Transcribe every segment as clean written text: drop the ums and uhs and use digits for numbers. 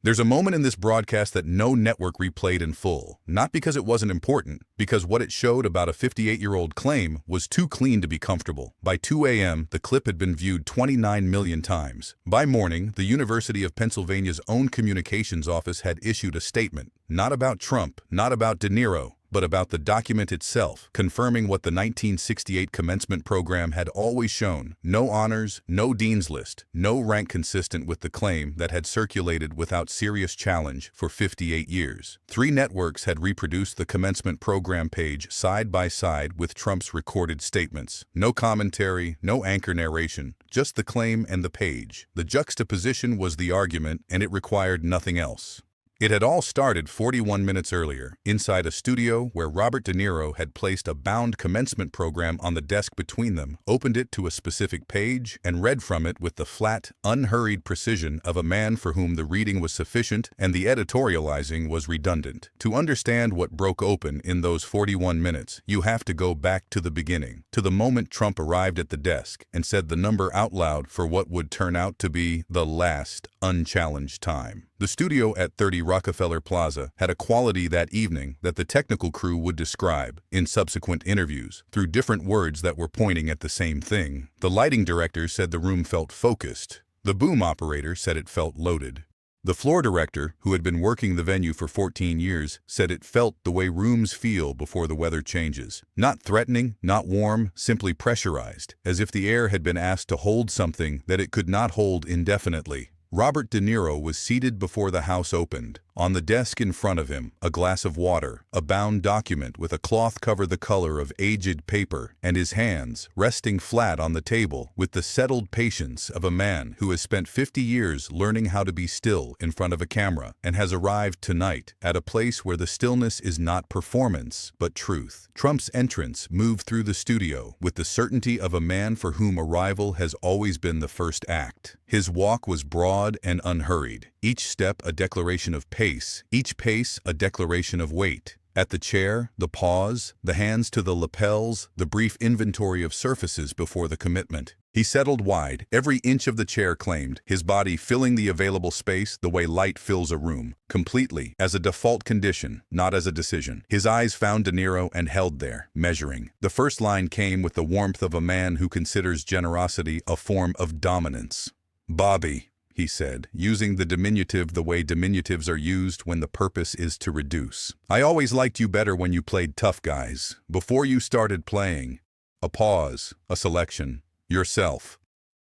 There's a moment in this broadcast that no network replayed in full, not because it wasn't important, because what it showed about a 58-year-old claim was too clean to be comfortable. By 2 a.m., the clip had been viewed 29 million times. By morning, the University of Pennsylvania's own communications office had issued a statement, not about Trump, not about De Niro, but about the document itself, confirming what the 1968 commencement program had always shown: no honors, no dean's list, no rank consistent with the claim that had circulated without serious challenge for 58 years. 3 networks had reproduced the commencement program page side by side with Trump's recorded statements. No commentary, no anchor narration, just the claim and the page. The juxtaposition was the argument, and it required nothing else. It had all started 41 minutes earlier, inside a studio where Robert De Niro had placed a bound commencement program on the desk between them, opened it to a specific page, and read from it with the flat, unhurried precision of a man for whom the reading was sufficient and the editorializing was redundant. To understand what broke open in those 41 minutes, you have to go back to the beginning, to the moment Trump arrived at the desk and said the number out loud for what would turn out to be the last unchallenged time. The studio at 30 Rockefeller Plaza had a quality that evening that the technical crew would describe, in subsequent interviews, through different words that were pointing at the same thing. The lighting director said the room felt focused. The boom operator said it felt loaded. The floor director, who had been working the venue for 14 years, said it felt the way rooms feel before the weather changes. Not threatening, not warm, simply pressurized, as if the air had been asked to hold something that it could not hold indefinitely. Robert De Niro was seated before the house opened. On the desk in front of him, a glass of water, a bound document with a cloth cover the color of aged paper, and his hands resting flat on the table with the settled patience of a man who has spent 50 years learning how to be still in front of a camera and has arrived tonight at a place where the stillness is not performance, but truth. Trump's entrance moved through the studio with the certainty of a man for whom arrival has always been the first act. His walk was broad and unhurried, each step a declaration of pace, each pace a declaration of weight. At the chair, the pause, the hands to the lapels, the brief inventory of surfaces before the commitment. He settled wide, every inch of the chair claimed, his body filling the available space the way light fills a room, completely, as a default condition, not as a decision. His eyes found De Niro and held there, measuring. The first line came with the warmth of a man who considers generosity a form of dominance. "Bobby," he said, using the diminutive the way diminutives are used when the purpose is to reduce. "I always liked you better when you played tough guys, before you started playing." A pause, a selection. "Yourself."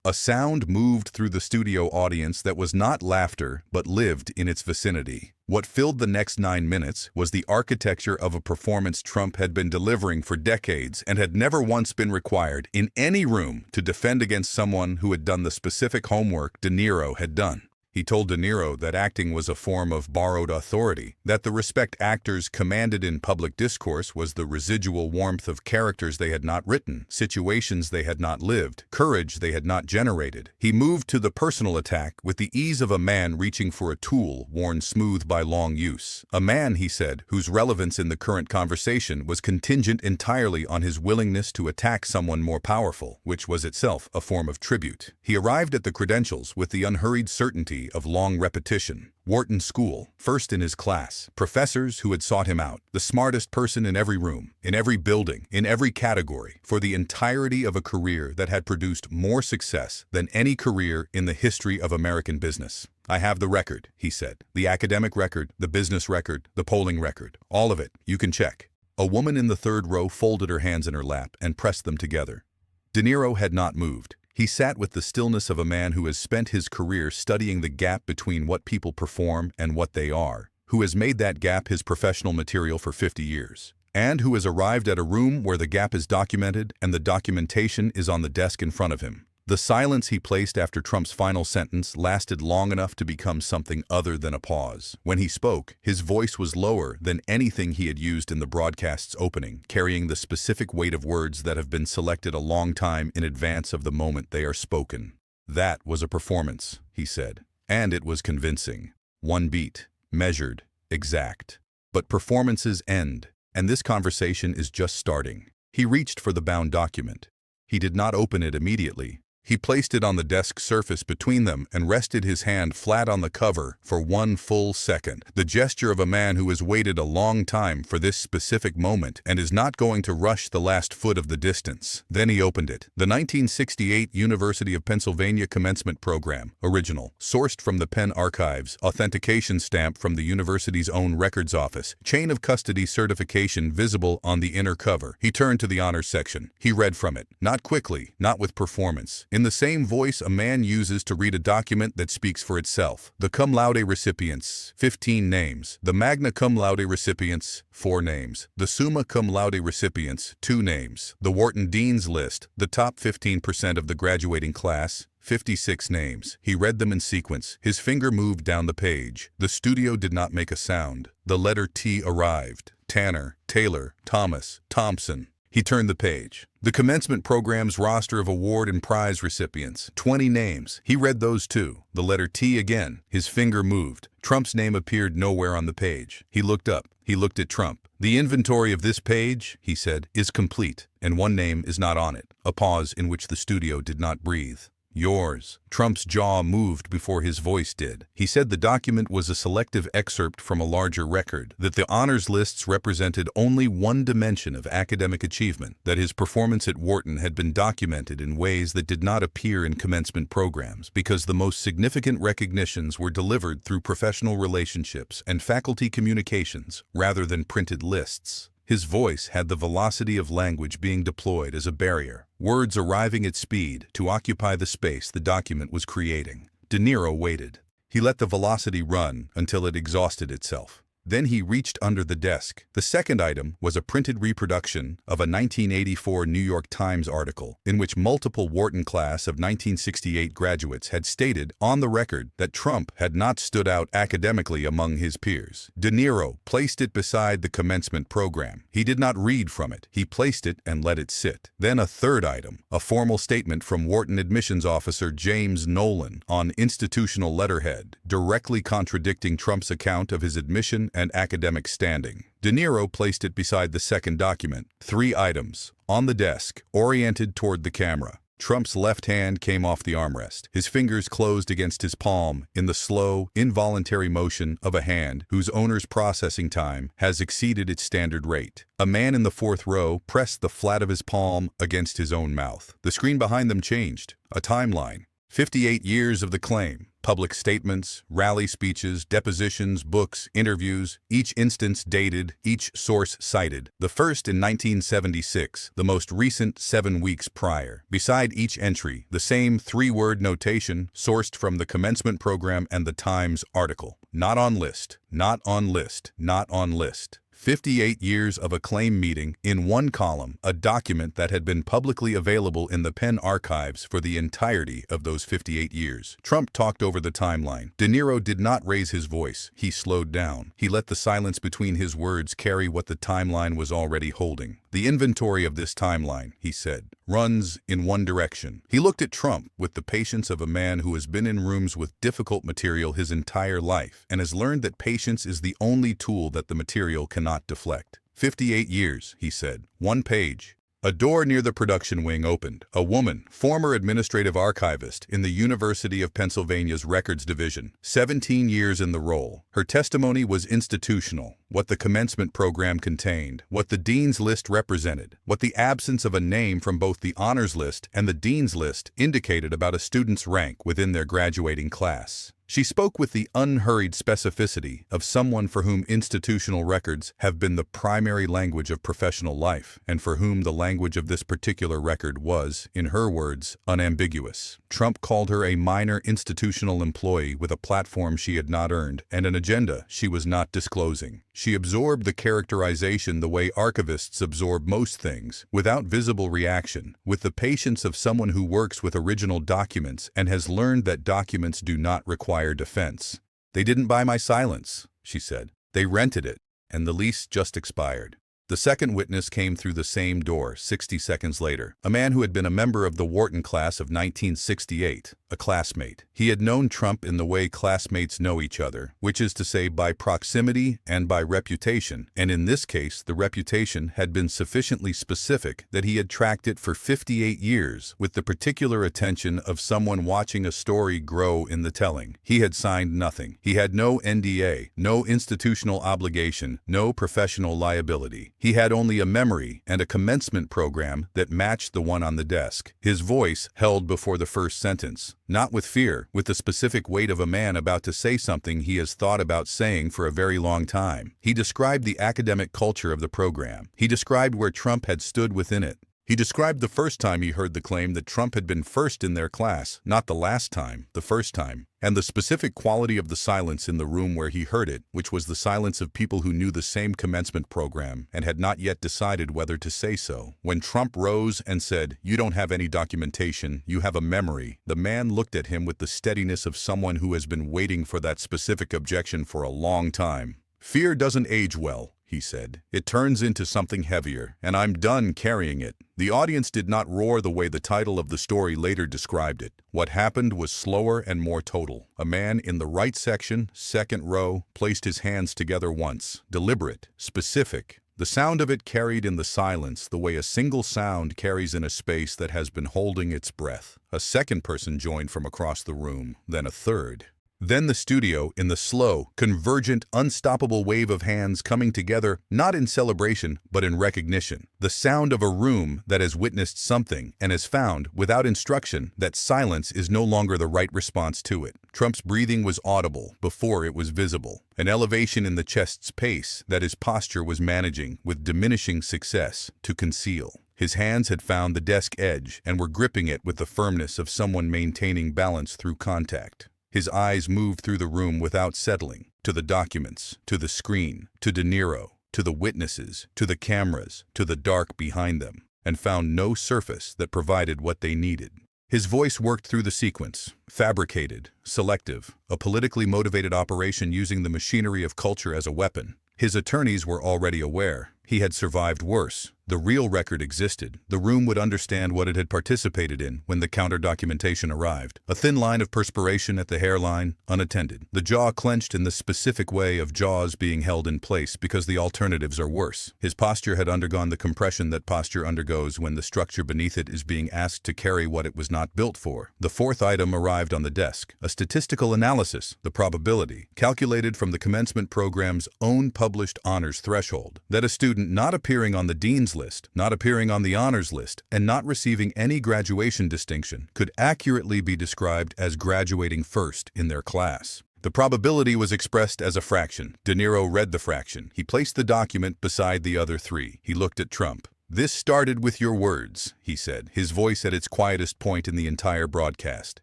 A sound moved through the studio audience that was not laughter, but lived in its vicinity. What filled the next 9 minutes was the architecture of a performance Trump had been delivering for decades and had never once been required, in any room, to defend against someone who had done the specific homework De Niro had done. He told De Niro that acting was a form of borrowed authority, that the respect actors commanded in public discourse was the residual warmth of characters they had not written, situations they had not lived, courage they had not generated. He moved to the personal attack with the ease of a man reaching for a tool worn smooth by long use. A man, he said, whose relevance in the current conversation was contingent entirely on his willingness to attack someone more powerful, which was itself a form of tribute. He arrived at the credentials with the unhurried certainty of long repetition. Wharton School, first in his class, professors who had sought him out, the smartest person in every room, in every building, in every category, for the entirety of a career that had produced more success than any career in the history of American business. "I have the record," he said. "The academic record, the business record, the polling record, all of it. You can check." A woman in the third row folded her hands in her lap and pressed them together. De Niro had not moved. He sat with the stillness of a man who has spent his career studying the gap between what people perform and what they are, who has made that gap his professional material for 50 years, and who has arrived at a room where the gap is documented and the documentation is on the desk in front of him. The silence he placed after Trump's final sentence lasted long enough to become something other than a pause. When he spoke, his voice was lower than anything he had used in the broadcast's opening, carrying the specific weight of words that have been selected a long time in advance of the moment they are spoken. "That was a performance," he said, "and it was convincing. One beat, measured, exact. But performances end, and this conversation is just starting." He reached for the bound document. He did not open it immediately. He placed it on the desk surface between them and rested his hand flat on the cover for 1 full second, the gesture of a man who has waited a long time for this specific moment and is not going to rush the last foot of the distance. Then he opened it. The 1968 University of Pennsylvania Commencement Program, original, sourced from the Penn Archives, authentication stamp from the university's own records office, chain of custody certification visible on the inner cover. He turned to the honors section. He read from it, not quickly, not with performance, in the same voice a man uses to read a document that speaks for itself. The cum laude recipients, 15 names. The magna cum laude recipients, 4 names. The summa cum laude recipients, 2 names. The Wharton Dean's List, the top 15% of the graduating class, 56 names. He read them in sequence. His finger moved down the page. The studio did not make a sound. The letter T arrived. Tanner, Taylor, Thomas, Thompson. He turned the page. The commencement program's roster of award and prize recipients, 20 names. He read those too. The letter T again. His finger moved. Trump's name appeared nowhere on the page. He looked up. He looked at Trump. The inventory of this page, he said, is complete, and one name is not on it. A pause in which the studio did not breathe. Yours. Trump's jaw moved before his voice did. He said the document was a selective excerpt from a larger record, that the honors lists represented only one dimension of academic achievement, that his performance at Wharton had been documented in ways that did not appear in commencement programs, because the most significant recognitions were delivered through professional relationships and faculty communications rather than printed lists. His voice had the velocity of language being deployed as a barrier, words arriving at speed to occupy the space the document was creating. De Niro waited. He let the velocity run until it exhausted itself. Then he reached under the desk. The second item was a printed reproduction of a 1984 New York Times article in which multiple Wharton class of 1968 graduates had stated on the record that Trump had not stood out academically among his peers. De Niro placed it beside the commencement program. He did not read from it. He placed it and let it sit. Then a third item, a formal statement from Wharton admissions officer James Nolan on institutional letterhead, directly contradicting Trump's account of his admission and academic standing. De Niro placed it beside the second document. 3 items, on the desk, oriented toward the camera. Trump's left hand came off the armrest. His fingers closed against his palm in the slow, involuntary motion of a hand whose owner's processing time has exceeded its standard rate. A man in the 4th row pressed the flat of his palm against his own mouth. The screen behind them changed. A timeline. 58 years of the claim. Public statements, rally speeches, depositions, books, interviews, each instance dated, each source cited. The first in 1976, the most recent 7 weeks prior. Beside each entry, the same 3-word notation sourced from the commencement program and the Times article. Not on list, not on list, not on list. 58 years of a claim meeting in one column, a document that had been publicly available in the Penn Archives for the entirety of those 58 years. Trump talked over the timeline. De Niro did not raise his voice. He slowed down. He let the silence between his words carry what the timeline was already holding. The inventory of this timeline, he said, runs in one direction. He looked at Trump with the patience of a man who has been in rooms with difficult material his entire life and has learned that patience is the only tool that the material cannot deflect. 58 years, he said. 1 page. A door near the production wing opened. A woman, former administrative archivist in the University of Pennsylvania's Records Division, 17 years in the role. Her testimony was institutional. What the commencement program contained, what the Dean's List represented, what the absence of a name from both the Honors List and the Dean's List indicated about a student's rank within their graduating class. She spoke with the unhurried specificity of someone for whom institutional records have been the primary language of professional life, and for whom the language of this particular record was, in her words, unambiguous. Trump called her a minor institutional employee with a platform she had not earned and an agenda she was not disclosing. She absorbed the characterization the way archivists absorb most things, without visible reaction, with the patience of someone who works with original documents and has learned that documents do not require defense. "They didn't buy my silence," she said. "They rented it, and the lease just expired." The second witness came through the same door 60 seconds later, a man who had been a member of the Wharton class of 1968. a classmate. He had known Trump in the way classmates know each other, which is to say by proximity and by reputation, and in this case the reputation had been sufficiently specific that he had tracked it for 58 years with the particular attention of someone watching a story grow in the telling. He had signed nothing. He had no NDA, no institutional obligation, no professional liability. He had only a memory and a commencement program that matched the one on the desk. His voice held before the first sentence, not with fear, with the specific weight of a man about to say something he has thought about saying for a very long time. He described the academic culture of the program. He described where Trump had stood within it. He described the first time he heard the claim that Trump had been first in their class, not the last time, the first time, and the specific quality of the silence in the room where he heard it, which was the silence of people who knew the same commencement program and had not yet decided whether to say so. When Trump rose and said, "You don't have any documentation, you have a memory," the man looked at him with the steadiness of someone who has been waiting for that specific objection for a long time. "Fear doesn't age well," he said. "It turns into something heavier, and I'm done carrying it." The audience did not roar the way the title of the story later described it. What happened was slower and more total. A man in the right section, second row, placed his hands together once, deliberate, specific. The sound of it carried in the silence the way a single sound carries in a space that has been holding its breath. A second person joined from across the room, then a third. Then the studio in the slow, convergent, unstoppable wave of hands coming together, not in celebration, but in recognition. The sound of a room that has witnessed something and has found, without instruction, that silence is no longer the right response to it. Trump's breathing was audible before it was visible. An elevation in the chest's pace that his posture was managing, with diminishing success, to conceal. His hands had found the desk edge and were gripping it with the firmness of someone maintaining balance through contact. His eyes moved through the room without settling, to the documents, to the screen, to Niro, to the witnesses, to the cameras, to the dark behind them, and found no surface that provided what they needed. His voice worked through the sequence, fabricated, selective, a politically motivated operation using the machinery of culture as a weapon. His attorneys were already aware. He had survived worse. The real record existed. The room would understand what it had participated in when the counter-documentation arrived. A thin line of perspiration at the hairline, unattended. The jaw clenched in the specific way of jaws being held in place because the alternatives are worse. His posture had undergone the compression that posture undergoes when the structure beneath it is being asked to carry what it was not built for. The fourth item arrived on the desk. A statistical analysis, the probability, calculated from the commencement program's own published honors threshold, that a student not appearing on the dean's list, not appearing on the honors list, and not receiving any graduation distinction could accurately be described as graduating first in their class. The probability was expressed as a fraction. Niro read the fraction. He placed the document beside the other three. He looked at Trump. "This started with your words," he said, his voice at its quietest point in the entire broadcast.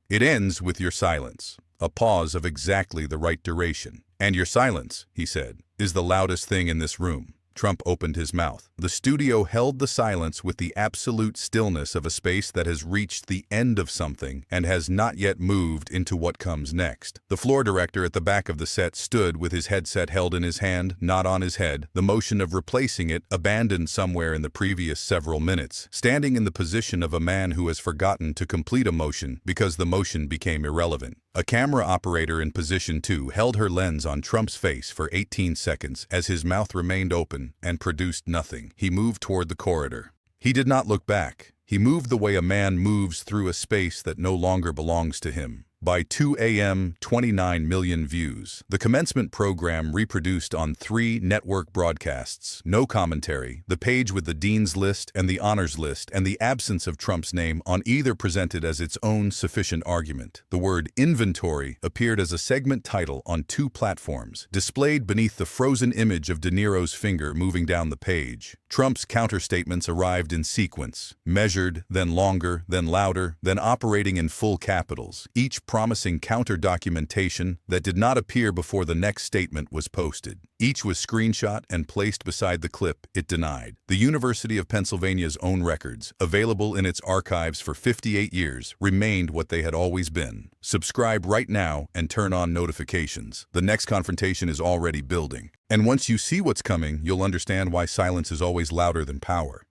"It ends with your silence." A pause of exactly the right duration. "And your silence," he said, "is the loudest thing in this room." Trump opened his mouth. The studio held the silence with the absolute stillness of a space that has reached the end of something and has not yet moved into what comes next. The floor director at the back of the set stood with his headset held in his hand, not on his head, the motion of replacing it abandoned somewhere in the previous several minutes, standing in the position of a man who has forgotten to complete a motion because the motion became irrelevant. A camera operator in position 2 held her lens on Trump's face for 18 seconds as his mouth remained open and produced nothing. He moved toward the corridor. He did not look back. He moved the way a man moves through a space that no longer belongs to him. By 2 a.m., 29 million views. The commencement program reproduced on 3 network broadcasts. No commentary. The page with the dean's list and the honors list and the absence of Trump's name on either presented as its own sufficient argument. The word inventory appeared as a segment title on 2 platforms, displayed beneath the frozen image of Niro's finger moving down the page. Trump's counterstatements arrived in sequence, measured, then longer, then louder, then operating in full capitals, each promising counter-documentation that did not appear before the next statement was posted. Each was screenshot and placed beside the clip it denied. The University of Pennsylvania's own records, available in its archives for 58 years, remained what they had always been. Subscribe right now and turn on notifications. The next confrontation is already building. And once you see what's coming, you'll understand why silence is always louder than power.